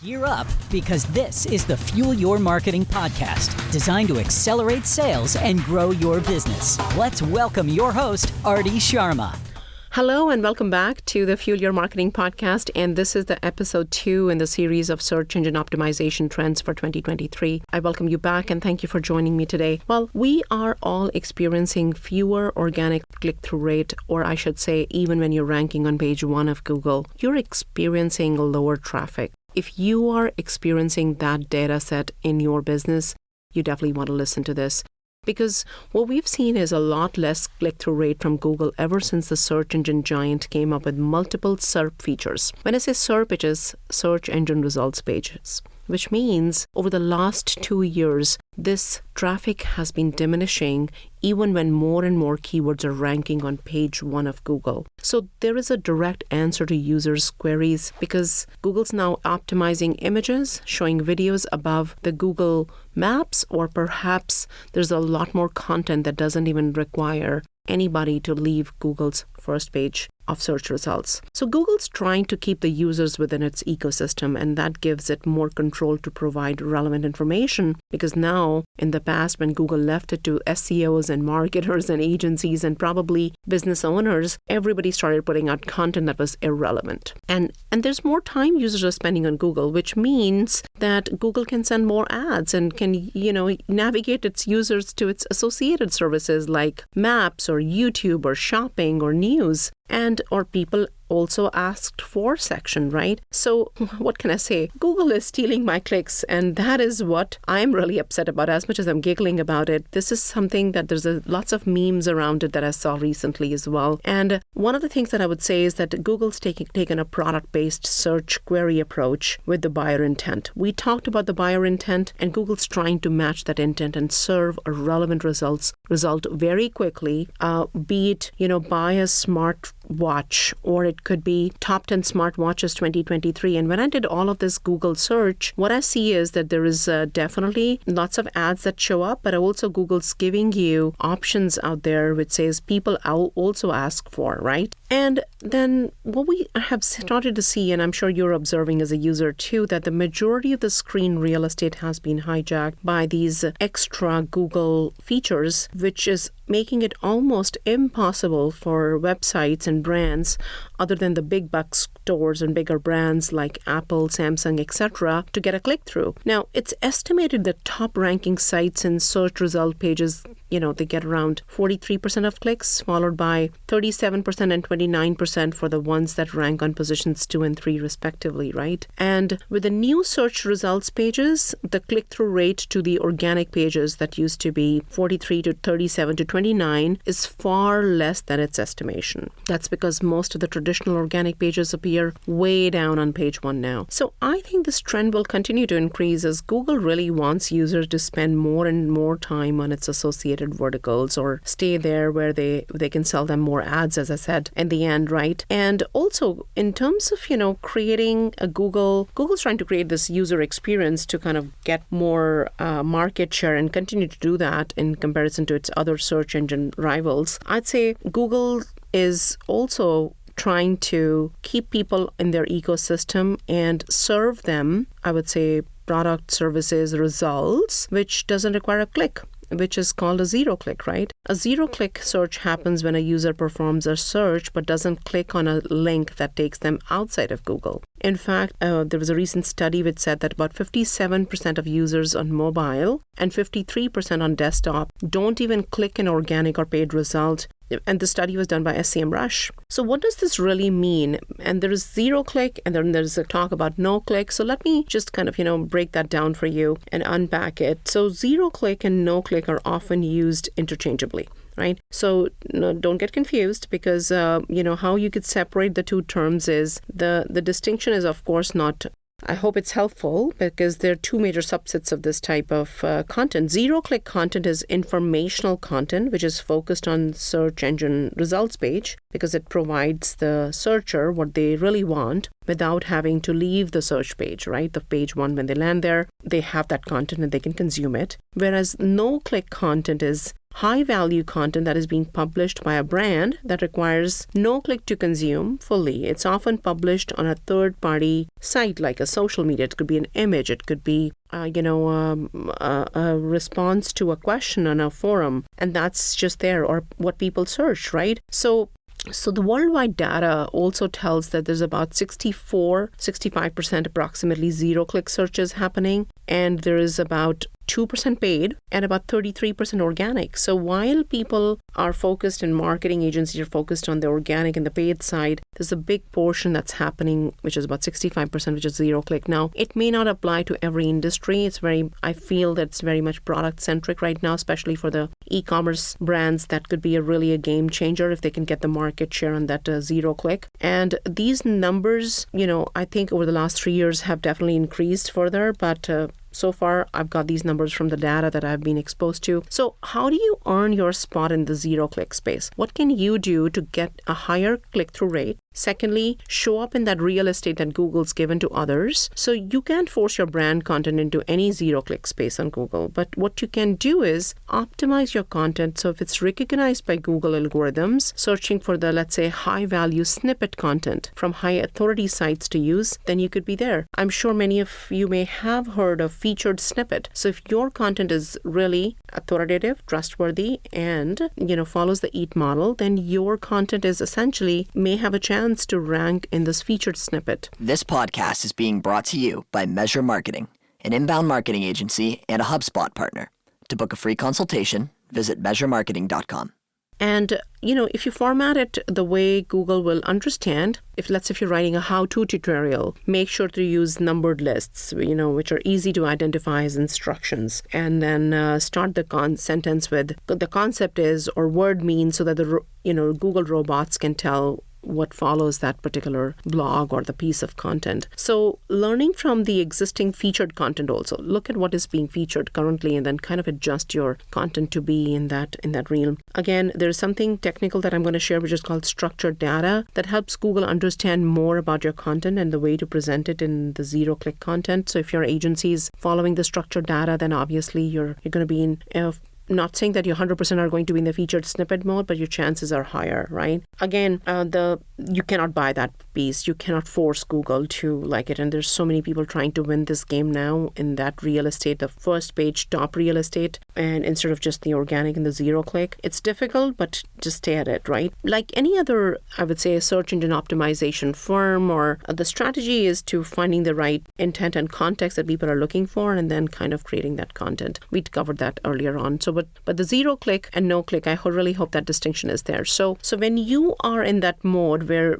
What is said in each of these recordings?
Gear up, because this is the Fuel Your Marketing podcast, designed to accelerate sales and grow your business. Let's welcome your host, Arti Sharma. Hello and welcome back to the Fuel Your Marketing podcast, and this is the episode 2 in the series of search engine optimization trends for 2023. I welcome you back and thank you for joining me today. Well, we are all experiencing fewer organic click-through rate, or I should say, even when you're ranking on page 1 of Google, you're experiencing lower traffic. If you are experiencing that data set in your business, you definitely want to listen to this. Because what we've seen is a lot less click-through rate from Google ever since the search engine giant came up with multiple SERP features. When I say SERP, it is search engine results pages, which means over the last 2 years, this traffic has been diminishing even when more and more keywords are ranking on page 1 of Google. So there is a direct answer to users' queries because Google's now optimizing images, showing videos above the Google Maps, or perhaps there's a lot more content that doesn't even require anybody to leave Google's first page of search results. So Google's trying to keep the users within its ecosystem, and that gives it more control to provide relevant information, because now in the past when Google left it to SEOs and marketers and agencies and probably business owners, everybody started putting out content that was irrelevant. And there's more time users are spending on Google, which means that Google can send more ads and can, navigate its users to its associated services like Maps or YouTube or shopping or news. Or people also asked for section, right? So what can I say? Google is stealing my clicks, and that is what I'm really upset about. As much as I'm giggling about it, this is something that there's lots of memes around it that I saw recently as well. And one of the things that I would say is that Google's taken a product-based search query approach with the buyer intent. We talked about the buyer intent, and Google's trying to match that intent and serve a relevant result very quickly, be it, buy a smart watch, or it could be top 10 smartwatches 2023. And when I did all of this Google search, what I see is that there is definitely lots of ads that show up, but also Google's giving you options out there which says people also ask for, right? And then what we have started to see, and I'm sure you're observing as a user too, that the majority of the screen real estate has been hijacked by these extra Google features, which is making it almost impossible for websites and brands other than the big bucks stores and bigger brands like Apple, Samsung, etc. to get a click-through. Now, it's estimated that top-ranking sites in search result pages, they get around 43% of clicks, followed by 37% and 29% for the ones that rank on positions 2 and 3 respectively, right? And with the new search results pages, the click-through rate to the organic pages that used to be 43 to 37 to 29 is far less than its estimation. That's because most of the traditional organic pages appear way down on page 1 now. So I think this trend will continue to increase as Google really wants users to spend more and more time on its associated verticals, or stay there where they can sell them more ads, as I said, in the end, right? And also in terms of, creating a Google's trying to create this user experience to kind of get more market share and continue to do that in comparison to its other search engine rivals. I'd say Google is also trying to keep people in their ecosystem and serve them, I would say, product, services, results, which doesn't require a click, which is called a zero-click, right? A zero-click search happens when a user performs a search but doesn't click on a link that takes them outside of Google. In fact, there was a recent study which said that about 57% of users on mobile and 53% on desktop don't even click an organic or paid result. And the study was done by SEMrush. So what does this really mean? And there is zero click, and then there's a talk about no click. So let me just kind of, break that down for you and unpack it. So zero click and no click are often used interchangeably, right? So don't get confused, because, how you could separate the two terms is the distinction is, of course, not. I hope it's helpful, because there are two major subsets of this type of content. Zero-click content is informational content, which is focused on search engine results page, because it provides the searcher what they really want without having to leave the search page, right? The page 1, when they land there, they have that content and they can consume it. Whereas no-click content is high-value content that is being published by a brand that requires no click to consume fully. It's often published on a third-party site like a social media. It could be an image. It could be a response to a question on a forum, and that's just there, or what people search, right? So the worldwide data also tells that there's about 65% approximately zero-click searches happening, and there is about 2% paid and about 33% organic. So while people are focused and marketing agencies are focused on the organic and the paid side, there's a big portion that's happening, which is about 65%, which is zero click. Now, it may not apply to every industry. I feel that it's very much product centric right now, especially for the e-commerce brands. That could be really a game changer if they can get the market share on that zero click. And these numbers, I think over the last 3 years have definitely increased further, but so far, I've got these numbers from the data that I've been exposed to. So how do you earn your spot in the zero-click space? What can you do to get a higher click-through rate? Secondly, show up in that real estate that Google's given to others. So you can't force your brand content into any zero-click space on Google. But what you can do is optimize your content. So if it's recognized by Google algorithms, searching for the, let's say, high-value snippet content from high-authority sites to use, then you could be there. I'm sure many of you may have heard of featured snippet. So if your content is really authoritative, trustworthy, and follows the EAT model, then your content is essentially may have a chance to rank in this featured snippet. This podcast is being brought to you by Measure Marketing, an inbound marketing agency and a HubSpot partner. To book a free consultation, visit measuremarketing.com. And, if you format it the way Google will understand, if you're writing a how-to tutorial, make sure to use numbered lists, which are easy to identify as instructions. And then start the sentence with the concept is or word means so that the, Google robots can tell what follows that particular blog or the piece of content. So learning from the existing featured content also, look at what is being featured currently and then kind of adjust your content to be in that realm. Again, there's something technical that I'm going to share which is called structured data that helps Google understand more about your content and the way to present it in the zero-click content. So if your agency is following the structured data, then obviously you're going to be in not saying that you 100% are going to be in the featured snippet mode, but your chances are higher, right? Again, you cannot buy that piece. You cannot force Google to like it. And there's so many people trying to win this game now in that real estate, the first page top real estate, and instead of just the organic and the zero click. It's difficult, but just stay at it, right? Like any other, I would say, a search engine optimization firm, or the strategy is to finding the right intent and context that people are looking for and then kind of creating that content. We covered that earlier on. So but the zero click and no click, I really hope that distinction is there. So when you are in that mode where,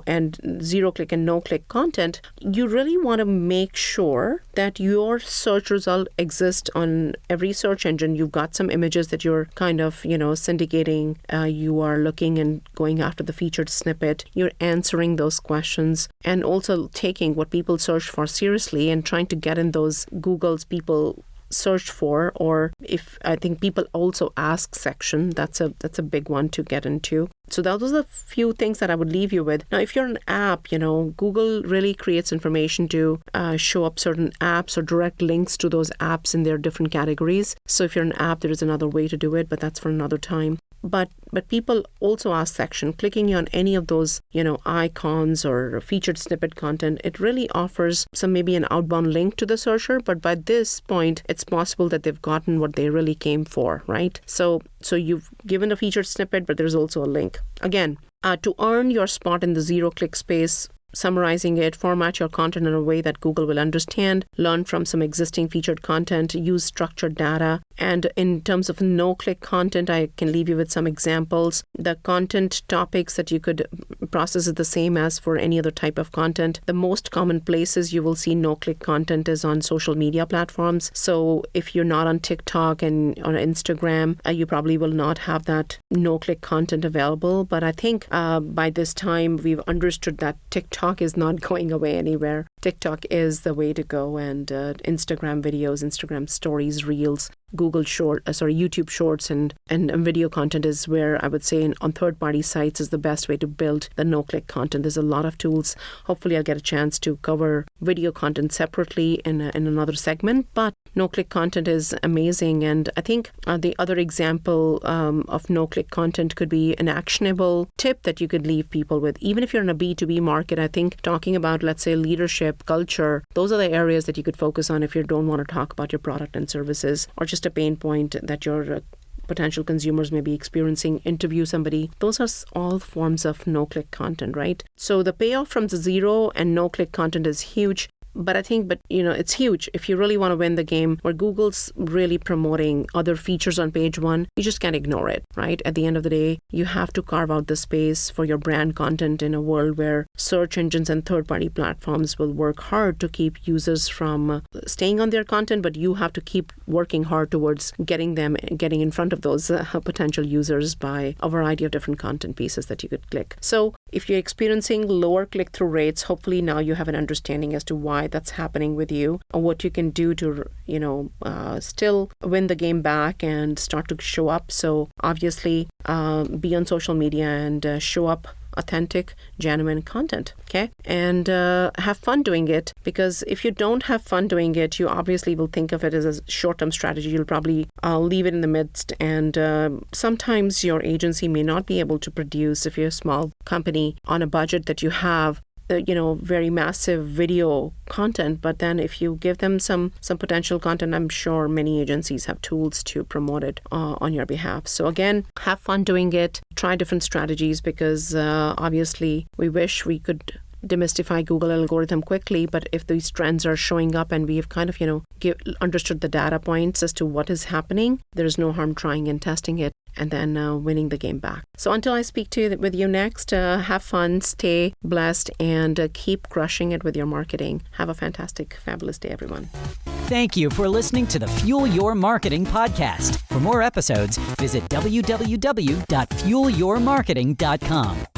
and zero click and no click content, you really want to make sure that your search result exists on every search engine. You've got some images that you're kind of, syndicating. You are looking and going after the featured snippet. You're answering those questions and also taking what people search for seriously and trying to get in those Google's people search for, or if I think people also ask section, that's a big one to get into. So those are a few things that I would leave you with. Now, if you're an app, Google really creates information to show up certain apps or direct links to those apps in their different categories. So if you're an app, there is another way to do it, but that's for another time. But people also ask section. Clicking on any of those, icons or featured snippet content, it really offers maybe an outbound link to the searcher. But by this point, it's possible that they've gotten what they really came for, right? So you've given a featured snippet, but there's also a link. Again, to earn your spot in the zero-click space, summarizing it, format your content in a way that Google will understand, learn from some existing featured content, use structured data. And in terms of no-click content, I can leave you with some examples. The content topics that you could process is the same as for any other type of content. The most common places you will see no-click content is on social media platforms. So if you're not on TikTok and on Instagram, you probably will not have that no-click content available. But I think by this time, we've understood that TikTok is not going away anywhere. TikTok is the way to go, and Instagram videos, Instagram stories, reels, YouTube Shorts, and video content is where I would say on third-party sites is the best way to build the no-click content. There's a lot of tools. Hopefully, I'll get a chance to cover video content separately in another segment, but no-click content is amazing. And I think the other example of no-click content could be an actionable tip that you could leave people with. Even if you're in a B2B market, I think talking about, let's say, leadership, culture, those are the areas that you could focus on if you don't want to talk about your product and services or just a pain point that your potential consumers may be experiencing. Interview somebody. Those are all forms of no-click content, right? So the payoff from the zero and no-click content is huge. But it's huge. If you really want to win the game where Google's really promoting other features on page one, you just can't ignore it, right? At the end of the day, you have to carve out the space for your brand content in a world where search engines and third-party platforms will work hard to keep users from staying on their content, but you have to keep working hard towards getting in front of those potential users by a variety of different content pieces that you could click. So if you're experiencing lower click-through rates, hopefully now you have an understanding as to why that's happening with you, or what you can do to, still win the game back and start to show up. So obviously, be on social media and show up authentic, genuine content, okay? And have fun doing it, because if you don't have fun doing it, you obviously will think of it as a short-term strategy. You'll probably leave it in the midst, and sometimes your agency may not be able to produce, if you're a small company, on a budget that you have, very massive video content. But then if you give them some potential content, I'm sure many agencies have tools to promote it on your behalf. So again, have fun doing it. Try different strategies, because obviously we wish we could demystify Google algorithm quickly, but if these trends are showing up and we have kind of, understood the data points as to what is happening, there's no harm trying and testing it and then winning the game back. So until I speak with you next, have fun, stay blessed, and keep crushing it with your marketing. Have a fantastic, fabulous day, everyone. Thank you for listening to the Fuel Your Marketing podcast. For more episodes, visit www.fuelyourmarketing.com.